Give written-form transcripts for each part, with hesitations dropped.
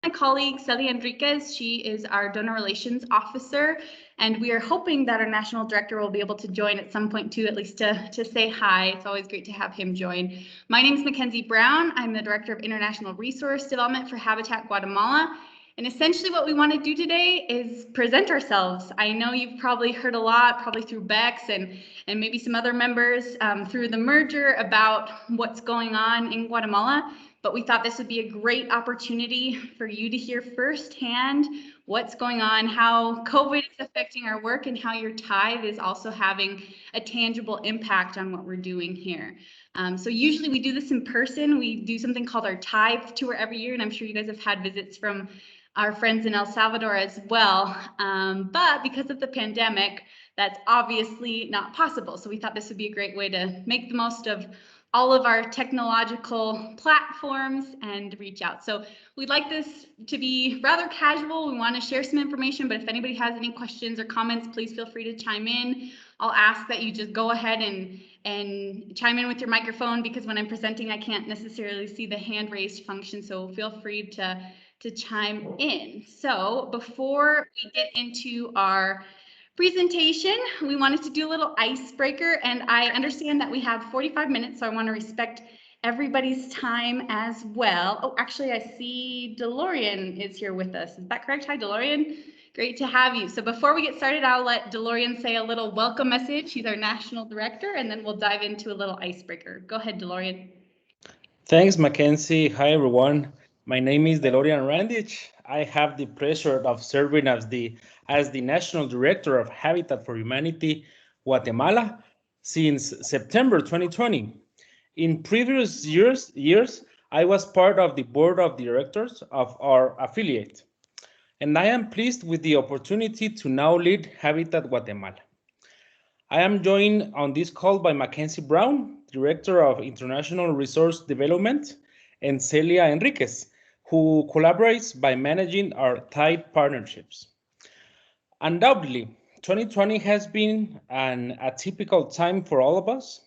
my colleague, Celia Enriquez. She is our donor relations officer, and we are hoping that our national director will be able to join at some point too, at least to say hi. It's always great to have him join. My name is Mackenzie Brown. I'm the Director of International Resource Development for Habitat Guatemala. And essentially what we want to do today is present ourselves. I know you've probably heard a lot, probably through Bex and maybe some other members through the merger about what's going on in Guatemala, but we thought this would be a great opportunity for you to hear firsthand what's going on, how COVID is affecting our work, and how your tithe is also having a tangible impact on what we're doing here. So usually we do this in person. We do something called our tithe tour every year, and I'm sure you guys have had visits from our friends in El Salvador as well. But because of the pandemic, that's obviously not possible. So we thought this would be a great way to make the most of all of our technological platforms and reach out. So we'd like this to be rather casual. We want to share some information, but if anybody has any questions or comments, please feel free to chime in. I'll ask that you just go ahead and chime in with your microphone, because when I'm presenting, I can't necessarily see the hand raised function. So feel free to chime in. So before we get into our presentation, we wanted to do a little icebreaker, and I understand that we have 45 minutes, so I want to respect everybody's time as well. Oh, actually, I see DeLorean is here with us. Is that correct? Hi, DeLorean. Great to have you. So before we get started, I'll let DeLorean say a little welcome message. He's our national director, and then we'll dive into a little icebreaker. Go ahead, DeLorean. Thanks, Mackenzie. Hi, everyone. My name is Delorian Randich. I have the pleasure of serving as the National Director of Habitat for Humanity, Guatemala, since September 2020. In previous years, I was part of the board of directors of our affiliate, and I am pleased with the opportunity to now lead Habitat Guatemala. I am joined on this call by Mackenzie Brown, Director of International Resource Development, and Celia Enriquez, who collaborates by managing our tight partnerships. Undoubtedly, 2020 has been an atypical time for all of us.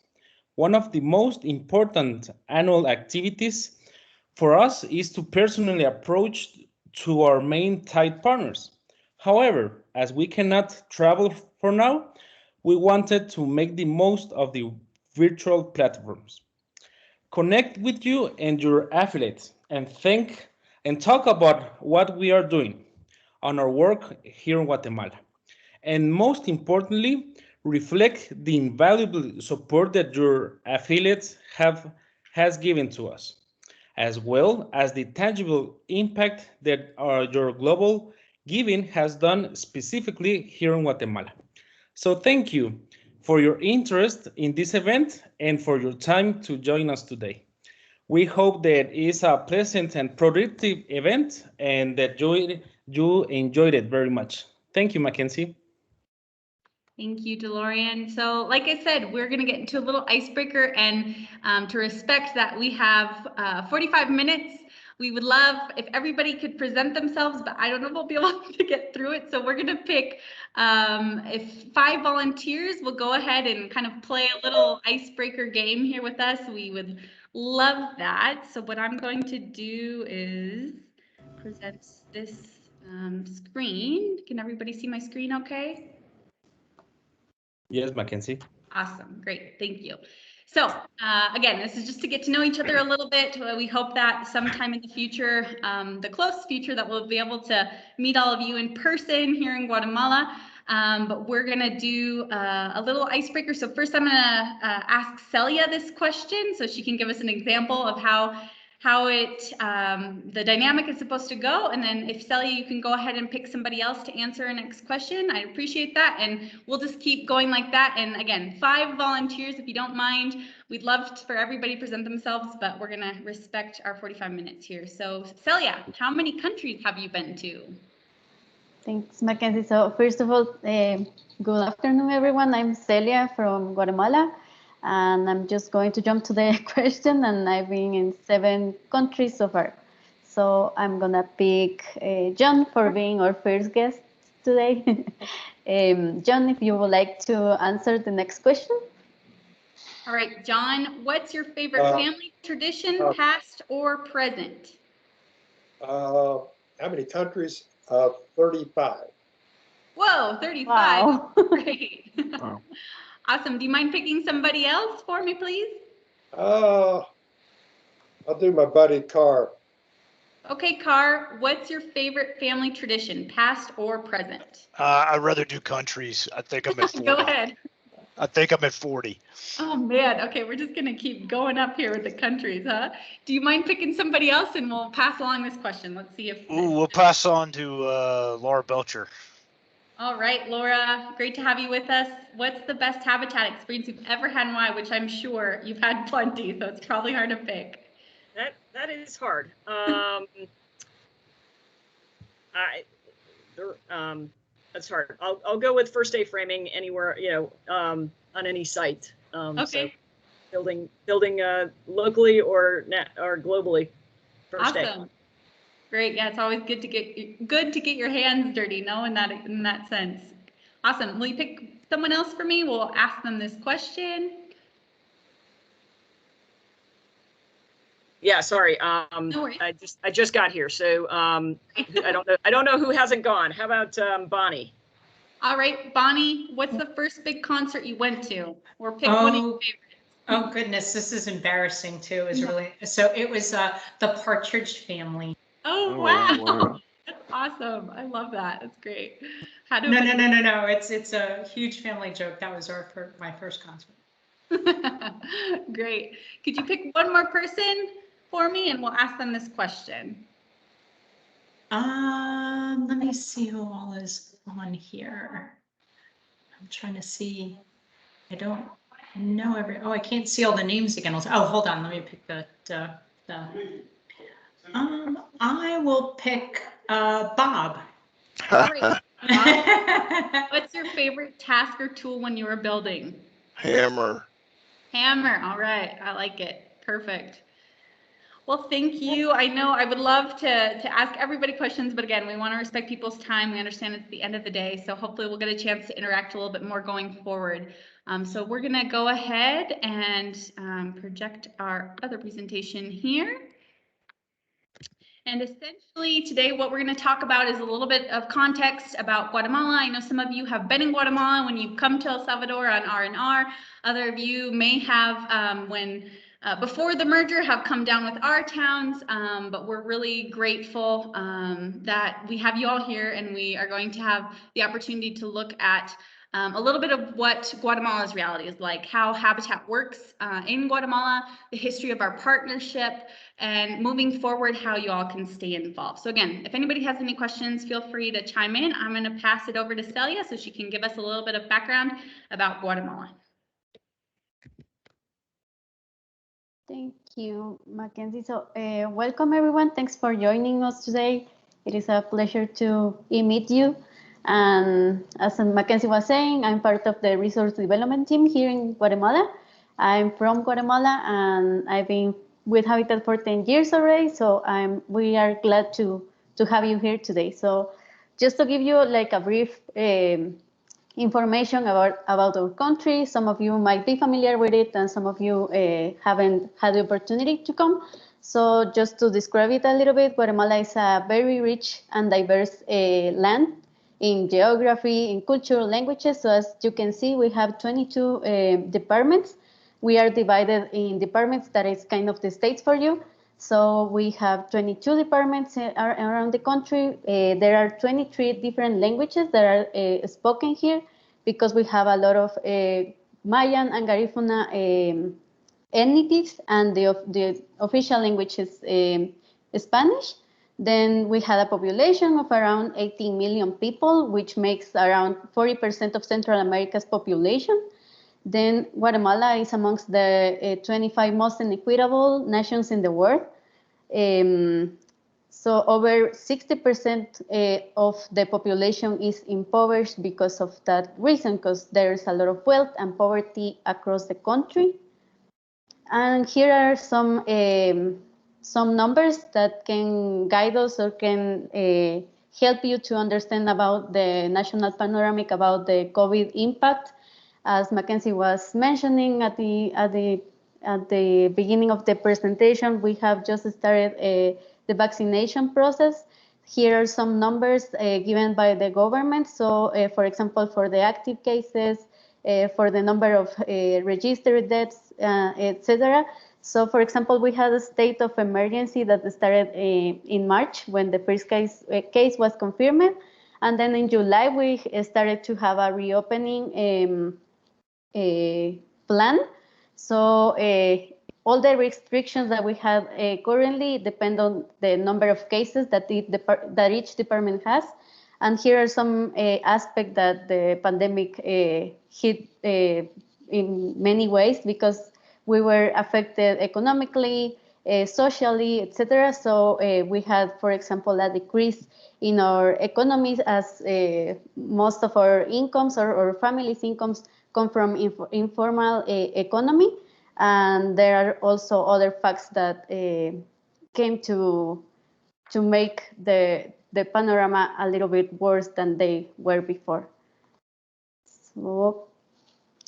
One of the most important annual activities for us is to personally approach to our main tight partners. However, as we cannot travel for now, we wanted to make the most of the virtual platforms. Connect with you and your affiliates and talk about what we are doing on our work here in Guatemala. And most importantly, reflect the invaluable support that your affiliates has given to us, as well as the tangible impact that your global giving has done specifically here in Guatemala. So thank you for your interest in this event and for your time to join us today. We hope that it is a pleasant and productive event and that you enjoyed it very much. Thank you, Mackenzie. Thank you, DeLorean. So like I said, we're going to get into a little icebreaker, and to respect that we have 45 minutes, we would love if everybody could present themselves, but I don't know if we'll be able to get through it. So we're going to pick, if 5 volunteers will go ahead and kind of play a little icebreaker game here with us, we would love that. So what I'm going to do is present this screen. Can everybody see my screen okay? Yes, Mackenzie. Awesome. Great. Thank you. So again, this is just to get to know each other a little bit. We hope that sometime in the future, the close future, that we'll be able to meet all of you in person here in Guatemala. But we're going to do a little icebreaker. So first I'm going to ask Celia this question so she can give us an example of how the dynamic is supposed to go. And then if Celia, you can go ahead and pick somebody else to answer our next question. I appreciate that. And we'll just keep going like that. And again, 5 volunteers, if you don't mind. We'd love for everybody to present themselves, but we're going to respect our 45 minutes here. So Celia, how many countries have you been to? Thanks, Mackenzie. So first of all, good afternoon, everyone. I'm Celia from Guatemala. And I'm just going to jump to the question, and I've been in 7 countries so far. So I'm gonna pick John for being our first guest today. John, if you would like to answer the next question. All right, John, what's your favorite family tradition, past or present? How many countries? 35. Whoa, 35. Wow. Great. Wow. Awesome. Do you mind picking somebody else for me, please? I'll do my buddy Carr. Okay, Car, what's your favorite family tradition, past or present? I'd rather do countries. I think I'm at 40. Go ahead. I think I'm at 40. Oh man, okay, we're just gonna keep going up here with the countries, huh? Do you mind picking somebody else and we'll pass along this question? Let's see if. Ooh, we'll pass on to Laura Belcher. All right, Laura, great to have you with us. What's the best habitat experience you've ever had and why? Which I'm sure you've had plenty, so it's probably hard to pick. That is hard. That's hard. I'll go with first day framing anywhere, on any site. Okay. So building locally or globally. First day. Awesome. Great. Yeah, it's always good to get your hands dirty, no, in that sense. Awesome. Will you pick someone else for me? We'll ask them this question. Yeah, sorry. No worries. I just got here, so I don't know who hasn't gone. How about Bonnie? All right, Bonnie, what's the first big concert you went to? Or pick one of your favorites. Oh goodness, this is embarrassing too. It was the Partridge Family. Oh, Oh, wow. wow. That's awesome. I love that. That's great. How do No. It's a huge family joke. That was my first concert. Great. Could you pick one more person for me and we'll ask them this question? Let me see who all is on here. I'm trying to see. I don't know I can't see all the names again. Oh, hold on. Let me pick I will pick Bob. Great. Bob, what's your favorite task or tool when you were building? Hammer. Hammer. All right. I like it. Perfect. Well, thank you. I know I would love to ask everybody questions, but again, we want to respect people's time. We understand it's the end of the day, so hopefully we'll get a chance to interact a little bit more going forward. So we're going to go ahead and project our other presentation here. And essentially today what we're going to talk about is a little bit of context about Guatemala. I know some of you have been in Guatemala when you come to El Salvador on R&R. Other of you may have before the merger have come down with our towns, but we're really grateful that we have you all here and we are going to have the opportunity to look at a little bit of what Guatemala's reality is like, how Habitat works in Guatemala, the history of our partnership, and moving forward, how you all can stay involved. So again, if anybody has any questions, feel free to chime in. I'm going to pass it over to Celia so she can give us a little bit of background about Guatemala. Thank you, Mackenzie. So welcome everyone. Thanks for joining us today. It is a pleasure to meet you. And as Mackenzie was saying, I'm part of the resource development team here in Guatemala. I'm from Guatemala and I've been with Habitat for 10 years already. So we are glad to have you here today. So just to give you like a brief information about our country. Some of you might be familiar with it and some of you haven't had the opportunity to come. So just to describe it a little bit, Guatemala is a very rich and diverse land in geography, in culture, languages. So as you can see, we have 22 departments. We are divided in departments that is kind of the states for you. So we have 22 departments around the country. There are 23 different languages that are spoken here because we have a lot of Mayan and Garifuna entities, and the official language is Spanish. Then we had a population of around 18 million people, which makes around 40% of Central America's population. Then Guatemala is amongst the 25 most inequitable nations in the world. So over 60% of the population is impoverished because of that reason, because there's a lot of wealth and poverty across the country. And here are some numbers that can guide us or can help you to understand about the national panoramic about the COVID impact. As Mackenzie was mentioning at the beginning of the presentation, we have just started the vaccination process. here are some numbers given by the government. So, for example, for the active cases, for the number of registered deaths, etc. So, for example, we had a state of emergency that started in March when the first case was confirmed. And then in July, we started to have a reopening plan. So all the restrictions that we have currently depend on the number of cases that each department has. And here are some aspects that the pandemic hit in many ways, because we were affected economically, socially, etc. So we had, for example, a decrease in our economies, as most of our incomes or families' incomes come from informal economy. And there are also other facts that came to make the panorama a little bit worse than they were before. So,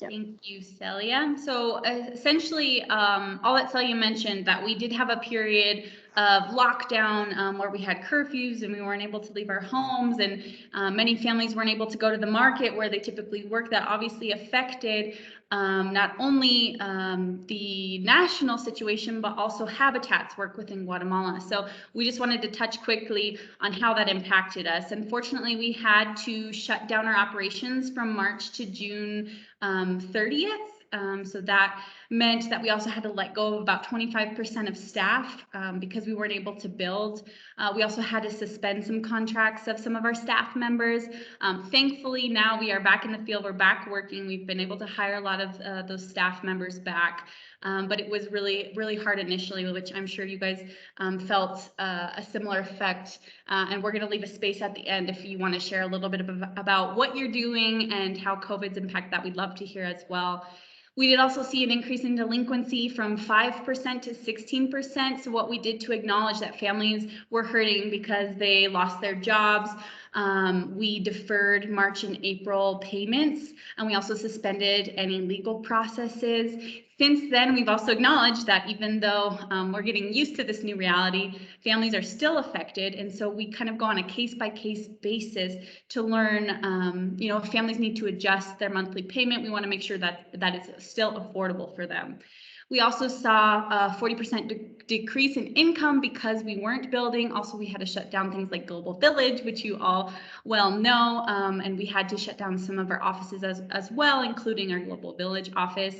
yeah. Thank you, Celia. So essentially, all that Celia mentioned, that we did have a period of lockdown where we had curfews and we weren't able to leave our homes, and many families weren't able to go to the market where they typically work. That obviously affected not only the national situation, but also Habitat's work within Guatemala. So we just wanted to touch quickly on how that impacted us. Unfortunately, we had to shut down our operations from March to June 30th. So that meant that we also had to let go of about 25% of staff because we weren't able to build. We also had to suspend some contracts of some of our staff members. Thankfully, now we are back in the field. We're back working. We've been able to hire a lot of those staff members back. But it was really, really hard initially, which I'm sure you guys felt a similar effect. And we're going to leave a space at the end if you want to share a little bit about what you're doing and how COVID's impact that. We'd love to hear as well. We did also see an increase in delinquency from 5% to 16%. So what we did to acknowledge that families were hurting because they lost their jobs, we deferred March and April payments, and we also suspended any legal processes. Since then, we've also acknowledged that even though we're getting used to this new reality, families are still affected. And so we kind of go on a case-by-case basis to learn, if families need to adjust their monthly payment, we want to make sure that it's still affordable for them. We also saw a 40% decrease in income because we weren't building. Also, we had to shut down things like Global Village, which you all well know, and we had to shut down some of our offices as well, including our Global Village office.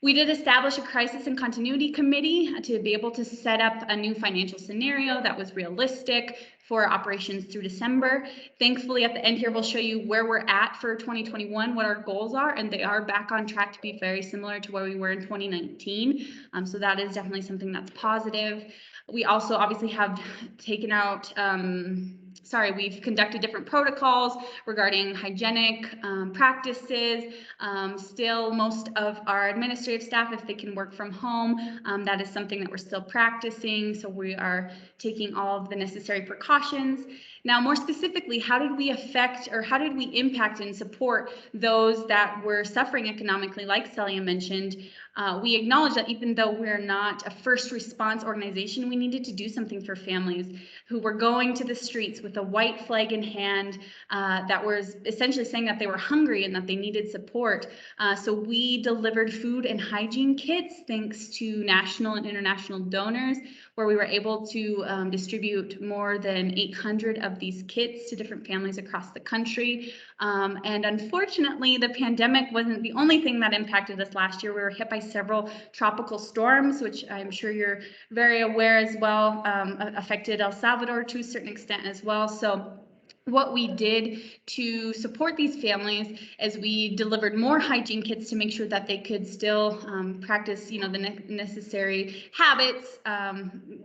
We did establish a crisis and continuity committee to be able to set up a new financial scenario that was realistic for operations through December. Thankfully, at the end here, we'll show you where we're at for 2021, what our goals are, and they are back on track to be very similar to where we were in 2019. So that is definitely something that's positive. We also obviously have taken out, we've conducted different protocols regarding hygienic practices. Still, most of our administrative staff, if they can work from home, that is something that we're still practicing. So we are taking all of the necessary precautions. Now, more specifically, how did we impact and support those that were suffering economically, like Celia mentioned? We acknowledge that even though we're not a first response organization, we needed to do something for families who were going to the streets with a white flag in hand that was essentially saying that they were hungry and that they needed support. So we delivered food and hygiene kits thanks to national and international donors, where we were able to distribute more than 800 of these kits to different families across the country. And unfortunately, the pandemic wasn't the only thing that impacted us last year. We were hit by several tropical storms, which I'm sure you're very aware as well, affected El Salvador to a certain extent as well. So what we did to support these families is we delivered more hygiene kits to make sure that they could still practice, the necessary habits.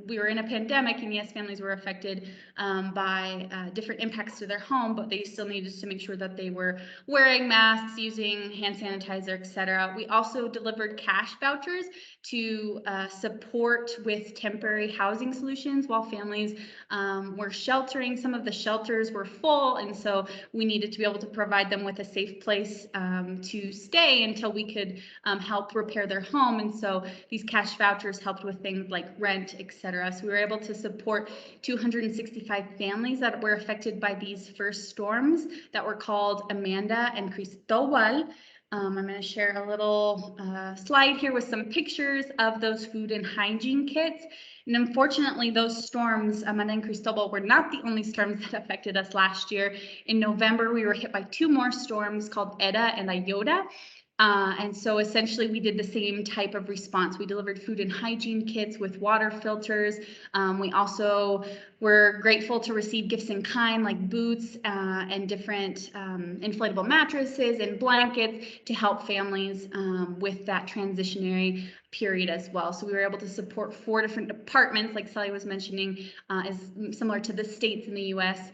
We were in a pandemic, and yes, families were affected by different impacts to their home, but they still needed to make sure that they were wearing masks, using hand sanitizer, etc. We also delivered cash vouchers to support with temporary housing solutions while families were sheltering. Some of the shelters were full, and so we needed to be able to provide them with a safe place to stay until we could help repair their home. And so these cash vouchers helped with things like rent, etc. So we were able to support 265 families that were affected by these first storms that were called Amanda and Cristobal. I'm going to share a little slide here with some pictures of those food and hygiene kits. And unfortunately, those storms, Amanda and Cristobal, were not the only storms that affected us last year. In November, we were hit by 2 more storms called Eta and Iota. And so essentially we did the same type of response. We delivered food and hygiene kits with water filters. We also were grateful to receive gifts in kind like boots and different inflatable mattresses and blankets to help families with that transitionary period as well. So we were able to support 4 different departments, like Sally was mentioning, is similar to the states in the US.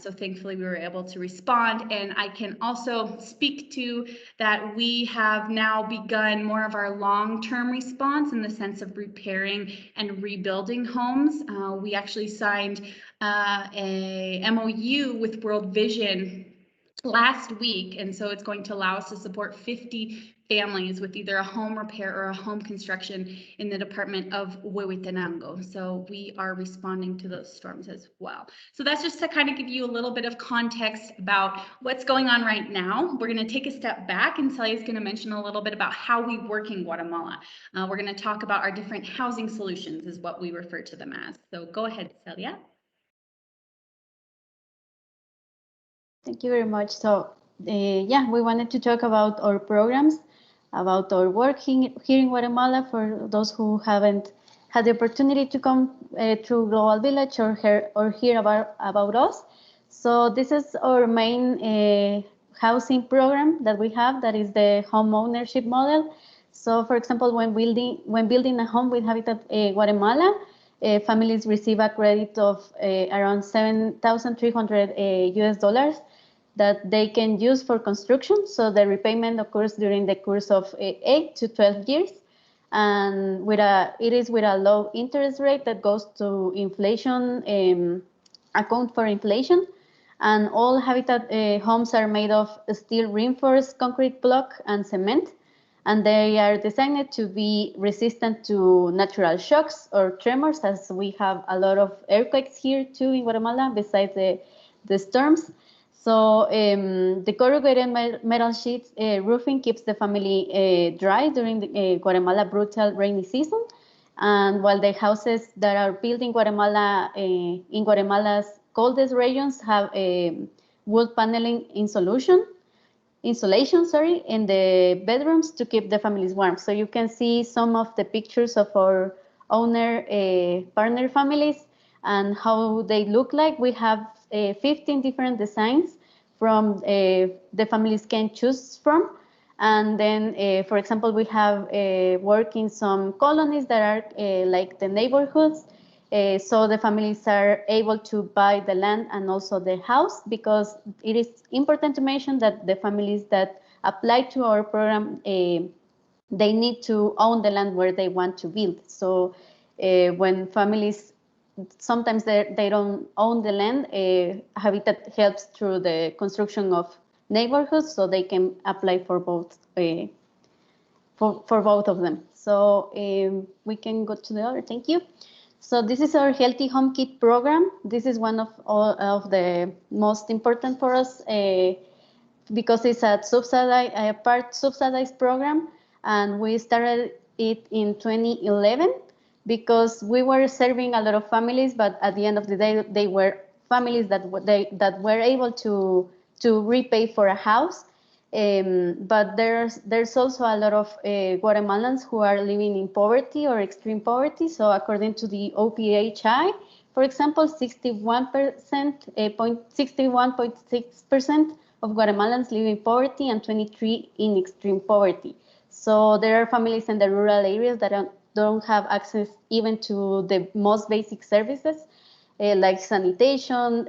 So thankfully we were able to respond. And I can also speak to that we have now begun more of our long-term response in the sense of repairing and rebuilding homes. We actually signed a MOU with World Vision last week, and so it's going to allow us to support 50 families with either a home repair or a home construction in the Department of Huehuetenango. So we are responding to those storms as well. So that's just to kind of give you a little bit of context about what's going on right now. We're going to take a step back, and Celia is going to mention a little bit about how we work in Guatemala. We're going to talk about our different housing solutions is what we refer to them as. So go ahead, Celia. Thank you very much. So yeah, we wanted to talk about our programs, about our work here in Guatemala for those who haven't had the opportunity to come through Global Village or hear about us. So this is our main housing program that we have, that is the home ownership model. So for example, when building a home with Habitat Guatemala, families receive a credit of around $7,300 US that they can use for construction. So the repayment occurs during the course of 8 to 12 years. And it is with a low interest rate that goes to inflation, account for inflation. And all Habitat homes are made of steel reinforced concrete block and cement. And they are designed to be resistant to natural shocks or tremors, as we have a lot of earthquakes here too in Guatemala, besides the storms. So the corrugated metal sheets roofing keeps the family dry during the Guatemala brutal rainy season. And while the houses that are built in Guatemala, in Guatemala's coldest regions, have wood paneling insulation in the bedrooms to keep the families warm. So you can see some of the pictures of our owner partner families and how they look like. We have 15 different designs from the families can choose from. And then, for example, we have work in some colonies that are like the neighborhoods. So the families are able to buy the land and also the house, because it is important to mention that the families that apply to our program, they need to own the land where they want to build. So when families, sometimes they don't own the land, Habitat helps through the construction of neighborhoods, so they can apply for both for both of them. So we can go to the other. Thank you. So this is our Healthy Home Kit program. This is one of the most important for us because it's a subsidized program, and we started it in 2011 because we were serving a lot of families, but at the end of the day, they were families that were able to repay for a house. But there's also a lot of Guatemalans who are living in poverty or extreme poverty. So according to the OPHI, for example, 61.6% of Guatemalans live in poverty and 23% in extreme poverty. So there are families in the rural areas that don't have access even to the most basic services like sanitation,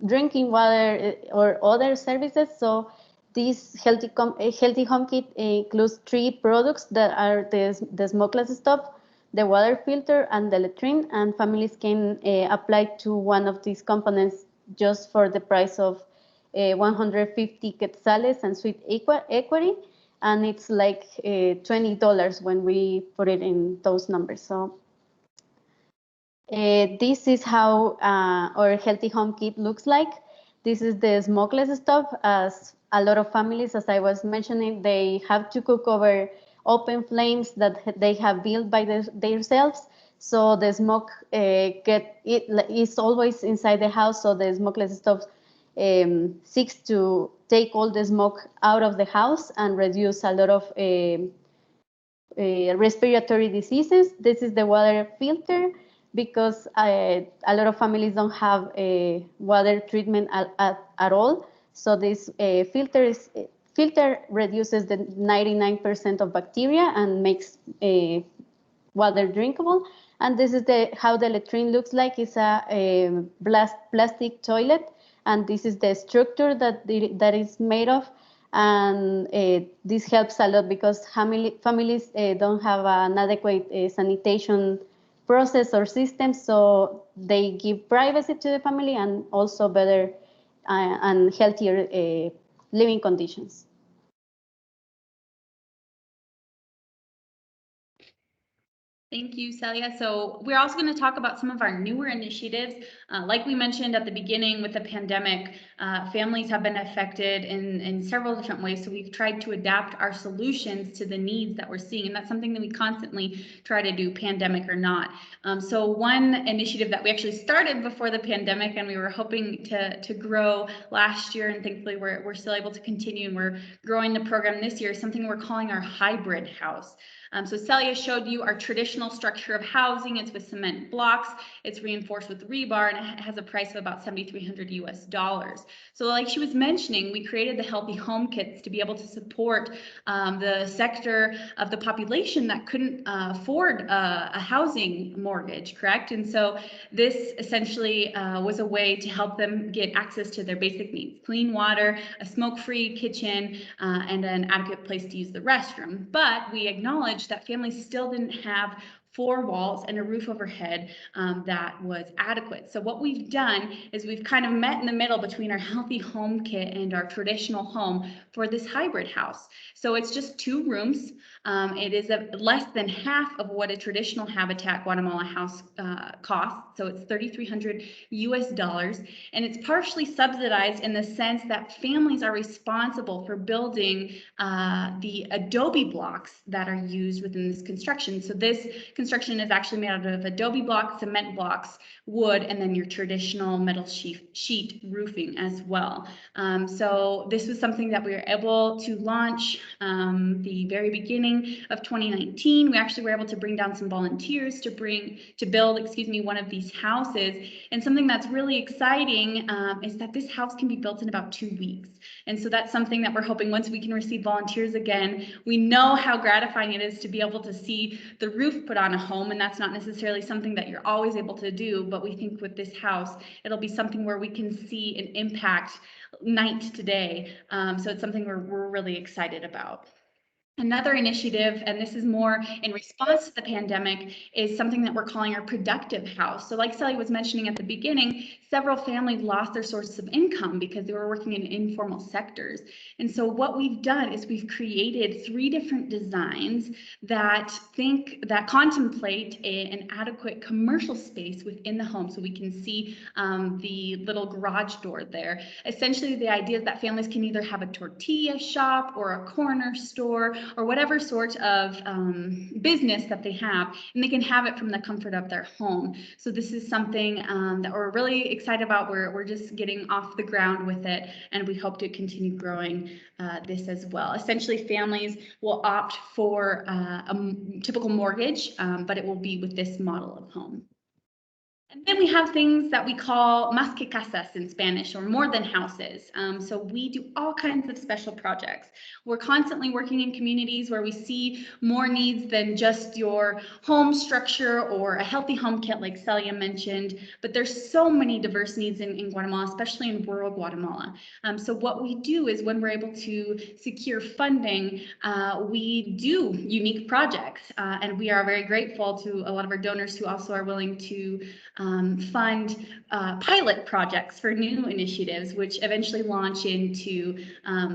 drinking water, or other services. So this Healthy Home Kit includes 3 products that are the smokeless stove, the water filter, and the latrine, and families can apply to one of these components just for the price of 150 quetzales and sweet equity, and it's like $20 when we put it in those numbers. So this is how our healthy home kit looks like. This is the smokeless stove. As a lot of families, as I was mentioning, they have to cook over open flames that they have built by themselves. So the smoke is always inside the house. So the smokeless stove seeks to take all the smoke out of the house and reduce a lot of respiratory diseases. This is the water filter because a lot of families don't have a water treatment at all. So this filter reduces the 99% of bacteria and makes water drinkable. And this is how the latrine looks like. It's a plastic toilet, and this is the structure that is made of. And this helps a lot because families don't have an adequate sanitation process or system, so they give privacy to the family and also better and healthier living conditions. Thank you, Celia. So we're also going to talk about some of our newer initiatives. Like we mentioned at the beginning with the pandemic, families have been affected in several different ways. So we've tried to adapt our solutions to the needs that we're seeing. And that's something that we constantly try to do, pandemic or not. So one initiative that we actually started before the pandemic and we were hoping to grow last year, and thankfully we're still able to continue, and we're growing the program this year, is something we're calling our hybrid house. So Celia showed you our traditional structure of housing. It's with cement blocks. It's reinforced with rebar, and it has a price of about $7,300 US. So like she was mentioning, we created the Healthy Home Kits to be able to support the sector of the population that couldn't afford a housing mortgage, correct? And so this essentially was a way to help them get access to their basic needs: clean water, a smoke-free kitchen, and an adequate place to use the restroom. But we acknowledge that families still didn't have 4 walls and a roof overhead that was adequate. So what we've done is we've kind of met in the middle between our Healthy Home Kit and our traditional home for this hybrid house. So it's just 2 rooms. It is less than half of what a traditional Habitat Guatemala house costs. So it's $3,300 US, and it's partially subsidized in the sense that families are responsible for building the adobe blocks that are used within this construction. So this construction is actually made out of adobe blocks, cement blocks, wood, and then your traditional metal sheet roofing as well. So this was something that we were able to launch the very beginning of 2019. We actually were able to bring down some volunteers to build, one of these houses. And something that's really exciting is that this house can be built in about 2 weeks. And so that's something that we're hoping, once we can receive volunteers again, we know how gratifying it is to be able to see the roof put on a home, and that's not necessarily something that you're always able to do, but we think with this house, it'll be something where we can see an impact night to day. So it's something we're really excited about. Another initiative, and this is more in response to the pandemic, is something that we're calling our productive house. So like Sally was mentioning at the beginning, several families lost their sources of income because they were working in informal sectors. And so what we've done is we've created 3 different designs that contemplate an adequate commercial space within the home. So we can see the little garage door there. Essentially, the idea is that families can either have a tortilla shop or a corner store or whatever sort of business that they have, and they can have it from the comfort of their home. So this is something that we're really excited about. We're just getting off the ground with it, and we hope to continue growing this as well. Essentially, families will opt for a typical mortgage, but it will be with this model of home. And then we have things that we call más que casas in Spanish, or more than houses. So we do all kinds of special projects. We're constantly working in communities where we see more needs than just your home structure or a healthy home kit like Celia mentioned, but there's so many diverse needs in Guatemala, especially in rural Guatemala. So what we do is, when we're able to secure funding, we do unique projects, and we are very grateful to a lot of our donors who also are willing to fund pilot projects for new initiatives, which eventually launch into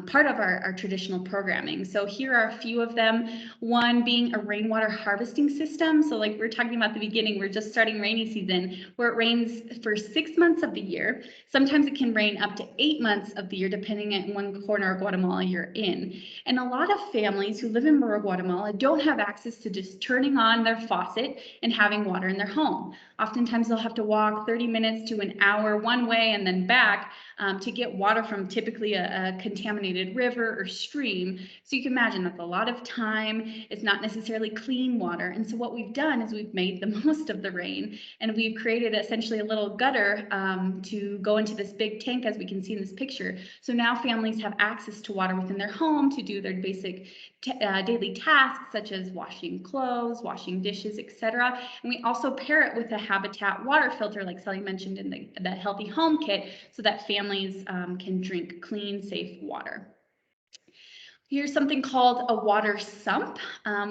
part of our traditional programming. So here are a few of them. One being a rainwater harvesting system. So like we were talking about at the beginning, we're just starting rainy season where it rains for 6 months of the year. Sometimes it can rain up to 8 months of the year, depending on what corner of Guatemala you're in. And a lot of families who live in rural Guatemala don't have access to just turning on their faucet and having water in their home. Oftentimes they'll have to walk 30 minutes to an hour one way and then back to get water from typically a contaminated river or stream. So you can imagine that's a lot of time. It's not necessarily clean water. And so what we've done is we've made the most of the rain, and we've created essentially a little gutter to go into this big tank, as we can see in this picture. So now families have access to water within their home to do their basic daily tasks, such as washing clothes, washing dishes, etc. And we also pair it with a Habitat water filter, like Sally mentioned in the Healthy Home Kit, so that families can drink clean, safe water. Here's something called a water sump.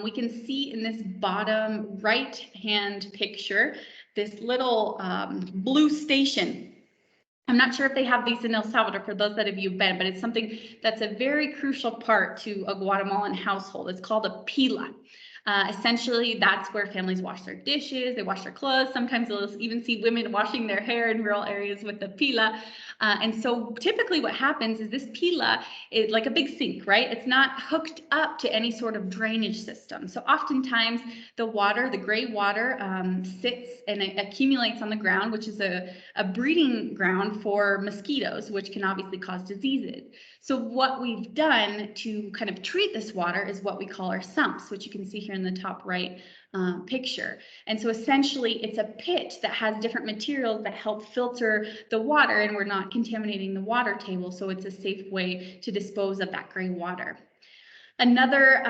We can see in this bottom right-hand picture, this little blue station. I'm not sure if they have these in El Salvador for those that have you been, but it's something that's a very crucial part to a Guatemalan household. It's called a pila. Essentially, that's where families wash their dishes, they wash their clothes. Sometimes you'll even see women washing their hair in rural areas with the pila. And so typically what happens is this pila is like a big sink, right? It's not hooked up to any sort of drainage system. So oftentimes the water, the gray water, sits and it accumulates on the ground, which is a breeding ground for mosquitoes, which can obviously cause diseases. So what we've done to kind of treat this water is what we call our sumps, which you can see here in the top right picture. And so essentially it's a pit that has different materials that help filter the water, and we're not contaminating the water table. So it's a safe way to dispose of that gray water. Another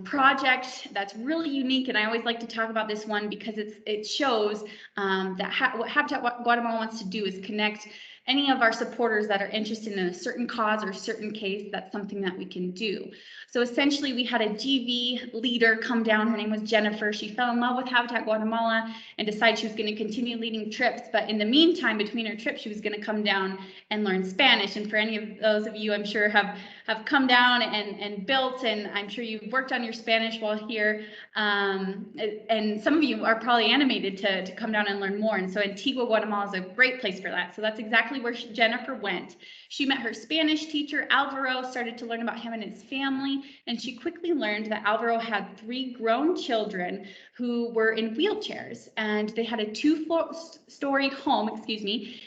project that's really unique, and I always like to talk about this one because it shows that what Habitat Guatemala wants to do is connect any of our supporters that are interested in a certain cause or certain case. That's something that we can do. So essentially we had a GV leader come down. Her name was Jennifer. She fell in love with Habitat Guatemala and decided she was going to continue leading trips. But in the meantime, between her trips, she was going to come down and learn Spanish. And for any of those of you, I'm sure have come down and built, and I'm sure you've worked on your Spanish while here. And some of you are probably animated to come down and learn more. And so Antigua, Guatemala is a great place for that. So that's exactly where Jennifer went. She met her Spanish teacher, Alvaro, started to learn about him and his family, and she quickly learned that Alvaro had 3 grown children who were in wheelchairs, and they had a 2-story home,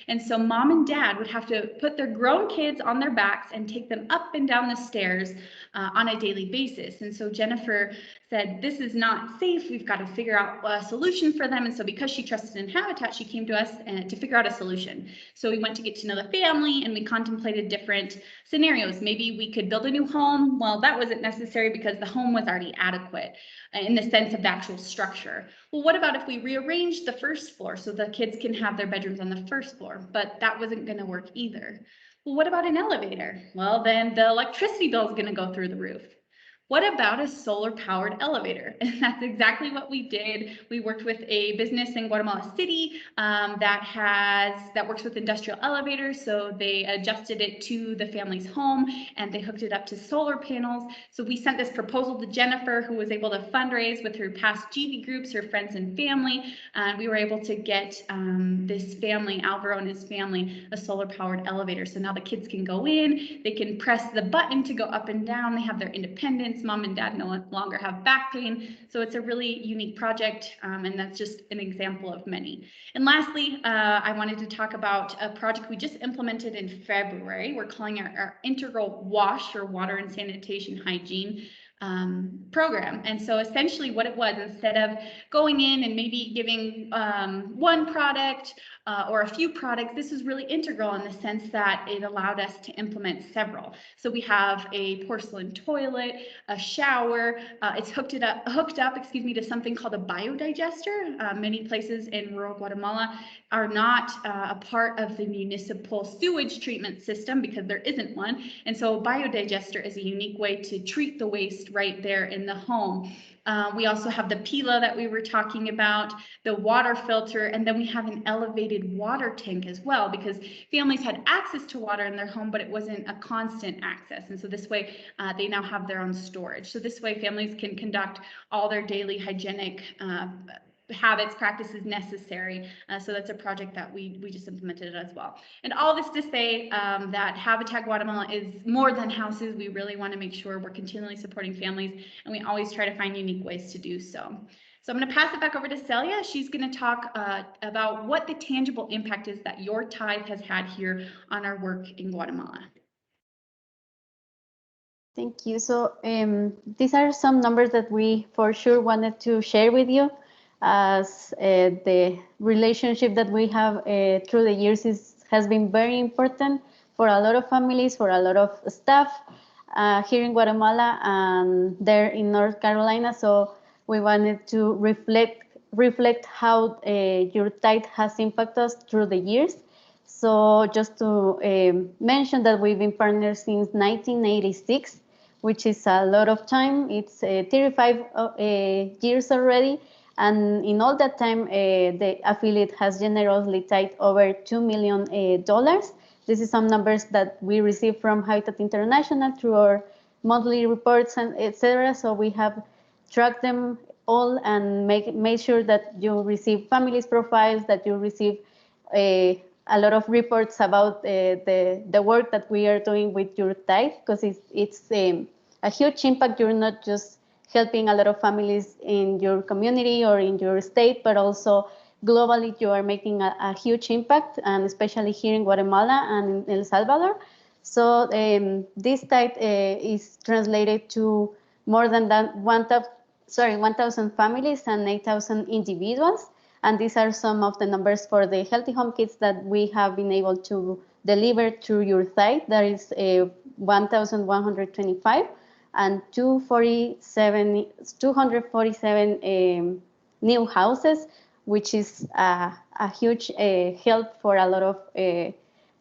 and so mom and dad would have to put their grown kids on their backs and take them up and down the stairs on a daily basis. And so Jennifer said, this is not safe. We've got to figure out a solution for them. And so because she trusted in Habitat, she came to us to figure out a solution. So we went to get to know the family, and we contemplated different scenarios. Maybe we could build a new home. Well, that wasn't necessary because the home was already adequate in the sense of the actual structure. Well, what about if we rearranged the first floor so the kids can have their bedrooms on the first floor? But that wasn't going to work either. Well, what about an elevator? Well, then the electricity bill is going to go through the roof. What about a solar-powered elevator? And that's exactly what we did. We worked with a business in Guatemala City that works with industrial elevators. So they adjusted it to the family's home, and they hooked it up to solar panels. So we sent this proposal to Jennifer, who was able to fundraise with her past GV groups, her friends and family. And we were able to get this family, Alvaro and his family, a solar-powered elevator. So now the kids can go in, they can press the button to go up and down. They have their independence. Mom and dad no longer have back pain. So it's a really unique project, and that's just an example of many. And lastly, I wanted to talk about a project we just implemented in February. We're calling our Integral WASH, or Water and Sanitation Hygiene program. And so essentially what it was, instead of going in and maybe giving one product or a few products, this is really integral in the sense that it allowed us to implement several. So we have a porcelain toilet, a shower, it's hooked up to something called a biodigester. Many places in rural Guatemala are not a part of the municipal sewage treatment system because there isn't one. And so a biodigester is a unique way to treat the waste right there in the home. We also have the pila that we were talking about, the water filter, and then we have an elevated water tank as well, because families had access to water in their home, but it wasn't a constant access. And so this way they now have their own storage. So this way families can conduct all their daily hygienic habits, practices necessary. So that's a project that we just implemented as well. And all this to say that Habitat Guatemala is more than houses. We really want to make sure we're continually supporting families, and we always try to find unique ways to do so. So I'm going to pass it back over to Celia. She's going to talk about what the tangible impact is that your tithe has had here on our work in Guatemala. Thank you. So these are some numbers that we for sure wanted to share with you, as the relationship that we have through the years has been very important for a lot of families, for a lot of staff here in Guatemala and there in North Carolina. So we wanted to reflect how your tithe has impacted us through the years. So just to mention that we've been partners since 1986, which is a lot of time. It's 35 years already. And in all that time, the affiliate has generously tithed over $2 million. This is some numbers that we receive from Habitat International through our monthly reports and etc. So we have tracked them all and made sure that you receive families profiles, that you receive a lot of reports about the work that we are doing with your tithe, because it's a huge impact. You're not just helping a lot of families in your community or in your state, but also globally you are making a huge impact, and especially here in Guatemala and in El Salvador. So this tithe is translated to more than 1,000 families and 8,000 individuals. And these are some of the numbers for the Healthy Home Kits that we have been able to deliver through your site. That is 1,125 and 247 new houses, which is a huge help for a lot of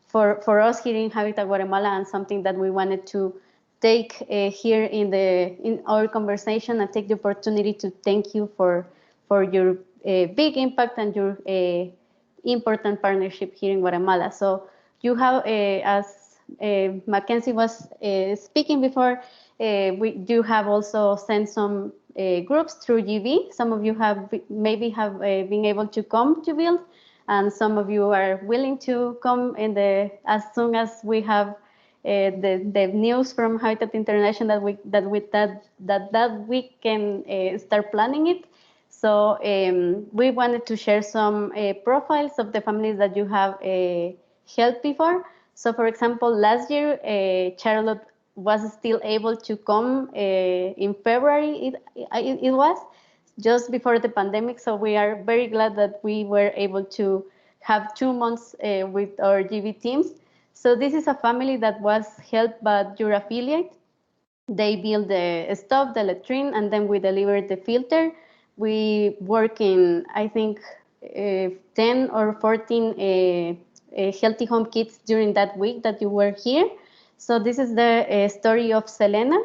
for us here in Habitat Guatemala, and something that we wanted to take here in our conversation and take the opportunity to thank you for your big impact and your important partnership here in Guatemala. So you have, as Mackenzie was speaking before, you have also sent some groups through GV. Some of you maybe have been able to come to build, and some of you are willing to come as soon as we have the news from Habitat International that we can start planning it. So we wanted to share some profiles of the families that you have helped before. So for example, last year, Charlotte was still able to come in February, it was just before the pandemic. So we are very glad that we were able to have 2 months with our GV teams. So this is a family that was helped by your affiliate. They built the stove, the latrine, and then we delivered the filter. We work in, I think, 10 or 14 healthy home kits during that week that you were here. So this is the story of Selena.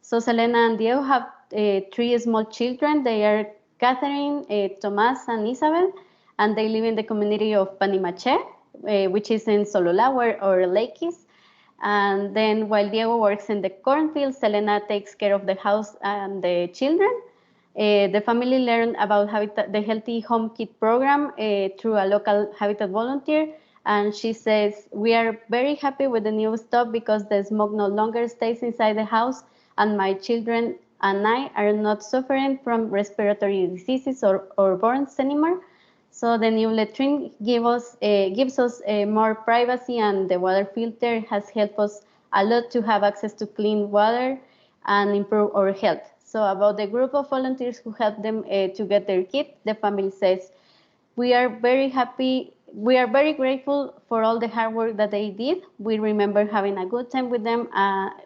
So Selena and Diego have 3 small children. They are Catherine, Tomas, and Isabel, and they live in the community of Panimache, which is in Solula, where our lake is. And then while Diego works in the cornfield, Selena takes care of the house and the children. The family learned about the Healthy Home Kit program through a local Habitat volunteer. And she says, we are very happy with the new stuff because the smoke no longer stays inside the house, and my children and I are not suffering from respiratory diseases or burns anymore. So the new latrine gives us more privacy, and the water filter has helped us a lot to have access to clean water and improve our health. So about the group of volunteers who helped them to get their kit, the family says, we are very happy. We are very grateful for all the hard work that they did. We remember having a good time with them.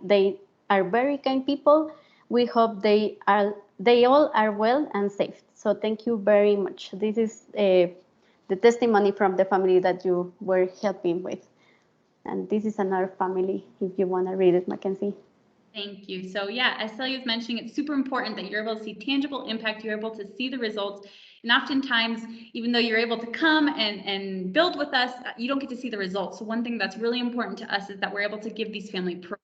They are very kind people. We hope they all are well and safe. So thank you very much. This is the testimony from the family that you were helping with. And this is another family, if you want to read it, Mackenzie. Thank you. So yeah, as Celia was mentioning, it's super important that you're able to see tangible impact, you're able to see the results. And oftentimes, even though you're able to come and build with us, you don't get to see the results. So one thing that's really important to us is that we're able to give these family programs.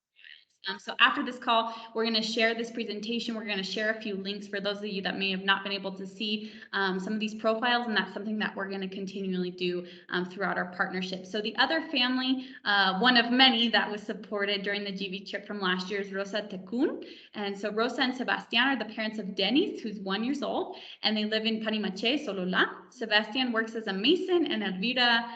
So after this call, we're going to share this presentation. We're going to share a few links for those of you that may have not been able to see some of these profiles, and that's something that we're going to continually do throughout our partnership. So the other family, one of many that was supported during the GV trip from last year is Rosa Tecun. And so Rosa and Sebastian are the parents of Dennis, who's 1 year old, and they live in Panimache, Sololá. Sebastian works as a mason, and Elvira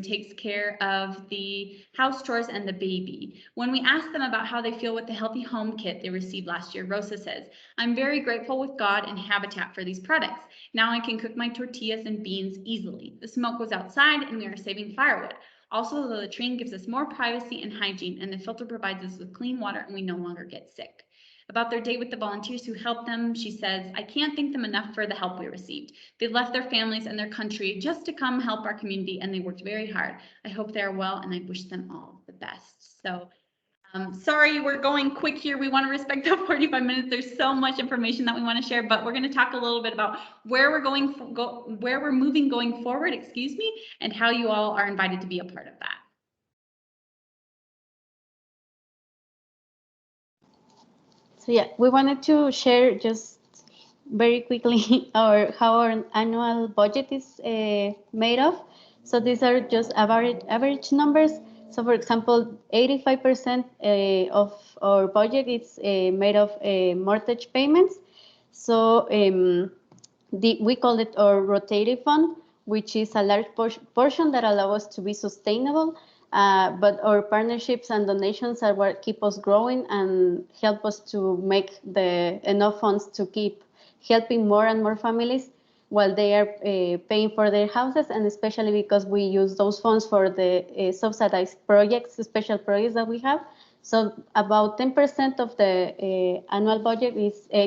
takes care of the house chores and the baby. When we ask them about how they feel with the Healthy Home Kit they received last year, Rosa says, "I'm very grateful with God and Habitat for these products. Now I can cook my tortillas and beans easily. The smoke goes outside and we are saving firewood. Also, the latrine gives us more privacy and hygiene, and the filter provides us with clean water and we no longer get sick." About their day with the volunteers who helped them, she says, "I can't thank them enough for the help we received. They left their families and their country just to come help our community, and they worked very hard. I hope they are well, and I wish them all the best." So sorry, we're going quick here. We want to respect the 45 minutes. There's so much information that we want to share, but we're going to talk a little bit about where we're where we're moving going forward, excuse me, and how you all are invited to be a part of that. So yeah, we wanted to share just very quickly how our annual budget is made of. So these are just average numbers. So for example, 85% of our budget is made of mortgage payments. So we call it our rotative fund, which is a large portion that allow us to be sustainable. But our partnerships and donations are what keep us growing and help us to make enough funds to keep helping more and more families while they are paying for their houses, and especially because we use those funds for the subsidized projects, special projects that we have. So about 10% of the annual budget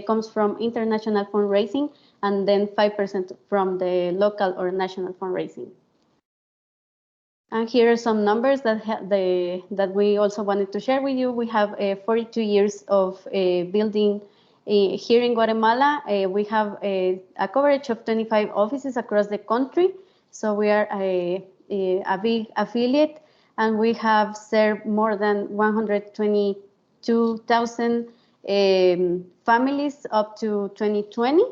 comes from international fundraising, and then 5% from the local or national fundraising. And here are some numbers that we also wanted to share with you. We have 42 years of building here in Guatemala. We have a coverage of 25 offices across the country. So we are a big affiliate, and we have served more than 122,000 families up to 2020.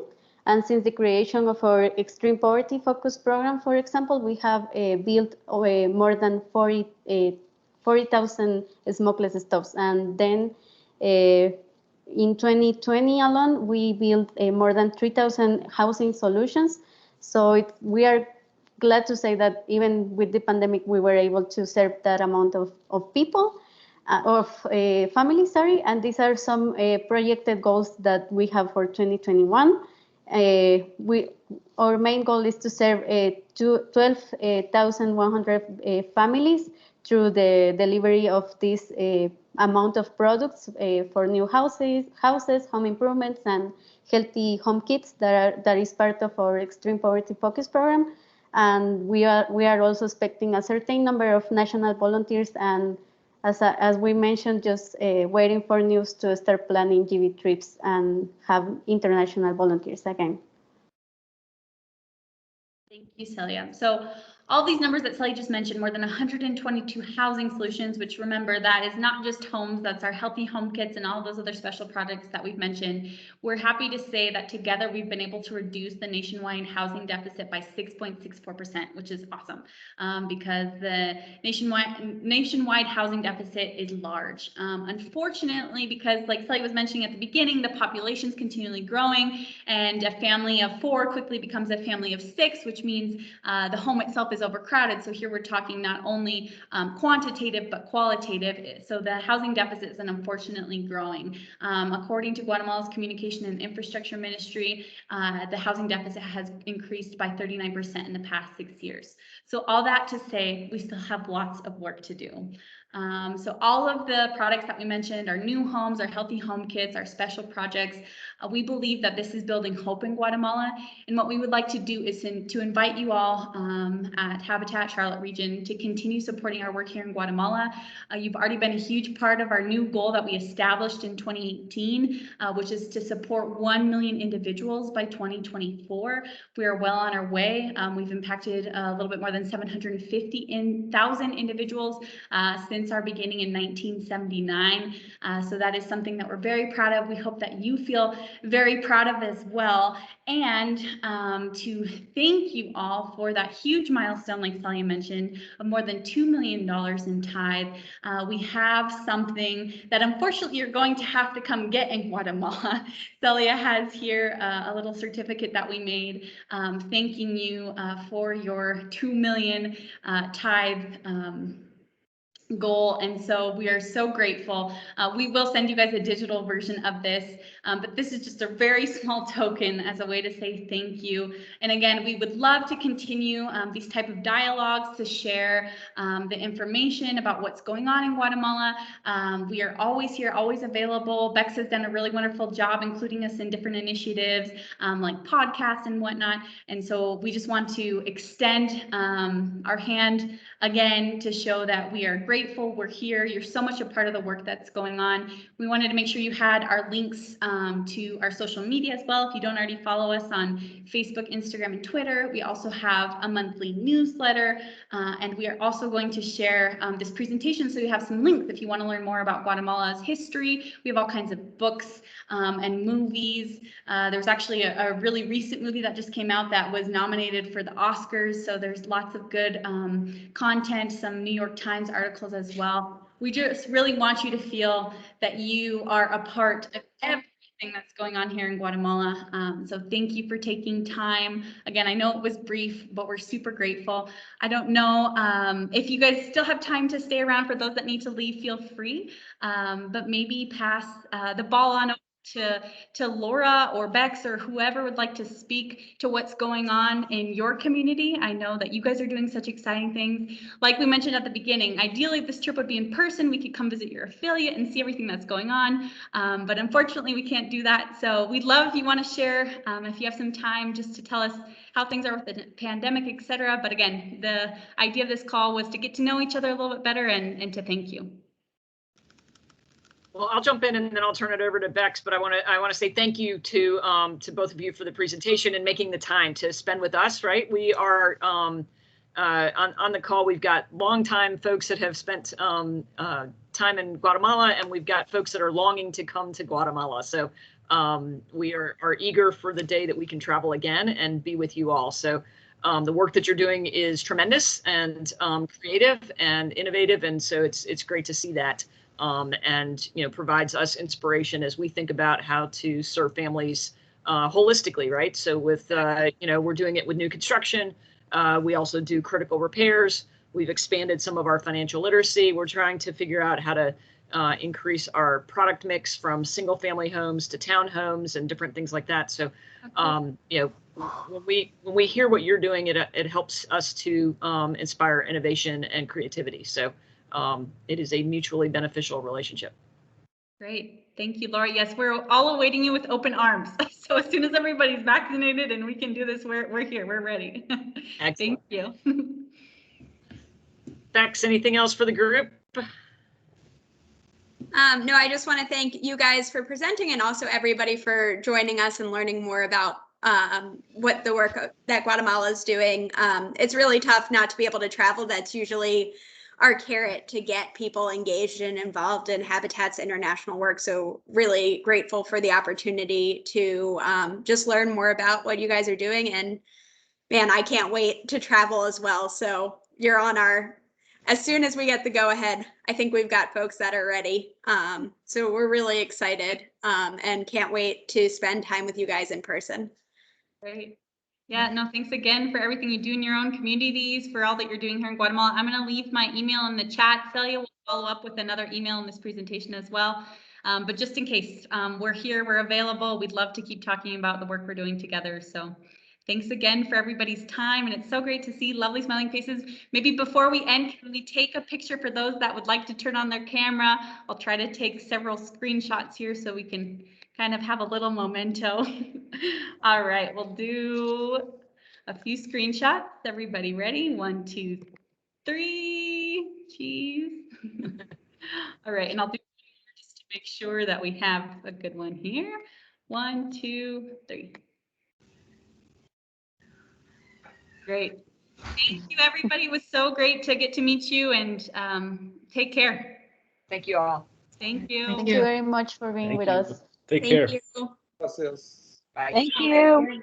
And since the creation of our extreme poverty focus program, for example, we have built more than 40,000 smokeless stoves. And then in 2020 alone, we built more than 3,000 housing solutions. So we are glad to say that even with the pandemic, we were able to serve that amount of people. Of families, sorry, and these are some projected goals that we have for 2021. Our main goal is to serve 12,100 families through the delivery of this amount of products for new houses, home improvements, and healthy home kits that is part of our extreme poverty focus program. And we are also expecting a certain number of national volunteers, and as we mentioned, just waiting for news to start planning GV trips and have international volunteers again. Thank you, Celia. So all these numbers that Celia just mentioned, more than 122 housing solutions, which remember, that is not just homes, that's our healthy home kits and all those other special projects that we've mentioned. We're happy to say that together we've been able to reduce the nationwide housing deficit by 6.64%, which is awesome, because the nationwide housing deficit is large. Unfortunately, because like Celia was mentioning at the beginning, the population is continually growing, and a family of 4 quickly becomes a family of 6, which means the home itself is overcrowded. So here we're talking not only quantitative but qualitative. So the housing deficit is unfortunately growing. According to Guatemala's Communication and Infrastructure Ministry, the housing deficit has increased by 39% in the past 6 years. So all that to say, we still have lots of work to do. So all of the products that we mentioned, our new homes, our healthy home kits, our special projects, we believe that this is building hope in Guatemala. And what we would like to do is to invite you all at Habitat Charlotte Region to continue supporting our work here in Guatemala. You've already been a huge part of our new goal that we established in 2018, which is to support 1 million individuals by 2024. We are well on our way. We've impacted a little bit more than 750,000 individuals since our beginning in 1979. So that is something that we're very proud of. We hope that you feel very proud of as well. And to thank you all for that huge milestone, like Celia mentioned, of more than $2 million in tithe. We have something that unfortunately you're going to have to come get in Guatemala. Celia has here a little certificate that we made thanking you for your 2 million tithe goal, and so we are so grateful. We will send you guys a digital version of this, but this is just a very small token as a way to say thank you. And again, we would love to continue these type of dialogues to share the information about what's going on in Guatemala. We are always here, always available. Bex has done a really wonderful job including us in different initiatives like podcasts and whatnot. And so we just want to extend our hand again to show that we are grateful. We're here. You're so much a part of the work that's going on. We wanted to make sure you had our links to our social media as well. If you don't already follow us on Facebook, Instagram, and Twitter, we also have a monthly newsletter. And we are also going to share this presentation so you have some links if you want to learn more about Guatemala's history. We have all kinds of books and movies. There's actually a really recent movie that just came out that was nominated for the Oscars. So there's lots of good content, some New York Times articles as well. We just really want you to feel that you are a part of everything that's going on here in Guatemala. So thank you for taking time. Again, I know it was brief, but we're super grateful. I don't know if you guys still have time to stay around. For those that need to leave, feel free, but maybe pass the ball on to Laura or Bex or whoever would like to speak to what's going on in your community. I know that you guys are doing such exciting things. Like we mentioned at the beginning, ideally this trip would be in person. We could come visit your affiliate and see everything that's going on. But unfortunately we can't do that. So we'd love if you want to share, if you have some time just to tell us how things are with the pandemic, etc. But again, the idea of this call was to get to know each other a little bit better and to thank you. Well, I'll jump in and then I'll turn it over to Bex, but I want to say thank you to both of you for the presentation and making the time to spend with us. Right, we are on the call. We've got longtime folks that have spent time in Guatemala, and we've got folks that are longing to come to Guatemala. So we are eager for the day that we can travel again and be with you all. So the work that you're doing is tremendous and creative and innovative, and so it's great to see that. And provides us inspiration as we think about how to serve families holistically, right? So with we're doing it with new construction. We also do critical repairs. We've expanded some of our financial literacy. We're trying to figure out how to increase our product mix from single family homes to townhomes and different things like that. So when we hear what you're doing, it helps us to inspire innovation and creativity. So it is a mutually beneficial relationship. Great. Thank you, Laura. Yes, we're all awaiting you with open arms. So as soon as everybody's vaccinated and we can do this, we're here. We're ready. Thank you. Bex, anything else for the group? No, I just want to thank you guys for presenting and also everybody for joining us and learning more about what the work that Guatemala is doing. It's really tough not to be able to travel. That's usually our carrot to get people engaged and involved in Habitat's international work. So really grateful for the opportunity to just learn more about what you guys are doing. And man, I can't wait to travel as well. So you're on as soon as we get the go ahead, I think we've got folks that are ready. So we're really excited and can't wait to spend time with you guys in person. Great. Yeah, no, thanks again for everything you do in your own communities, for all that you're doing here in Guatemala. I'm going to leave my email in the chat. Celia will follow up with another email in this presentation as well. But just in case, we're here, we're available. We'd love to keep talking about the work we're doing together. So thanks again for everybody's time. And it's so great to see lovely smiling faces. Maybe before we end, can we take a picture for those that would like to turn on their camera? I'll try to take several screenshots here so we can kind of have a little memento. All right, we'll do a few screenshots. Everybody ready? 1, 2, 3. Cheese. All right, and I'll do just to make sure that we have a good one here. 1, 2, 3. Great. Thank you, everybody. It was so great to get to meet you, and take care. Thank you all. Thank you. Thank you very much for being Thank with you. us. Take care. Thank you. Gracias. Bye. Thank you.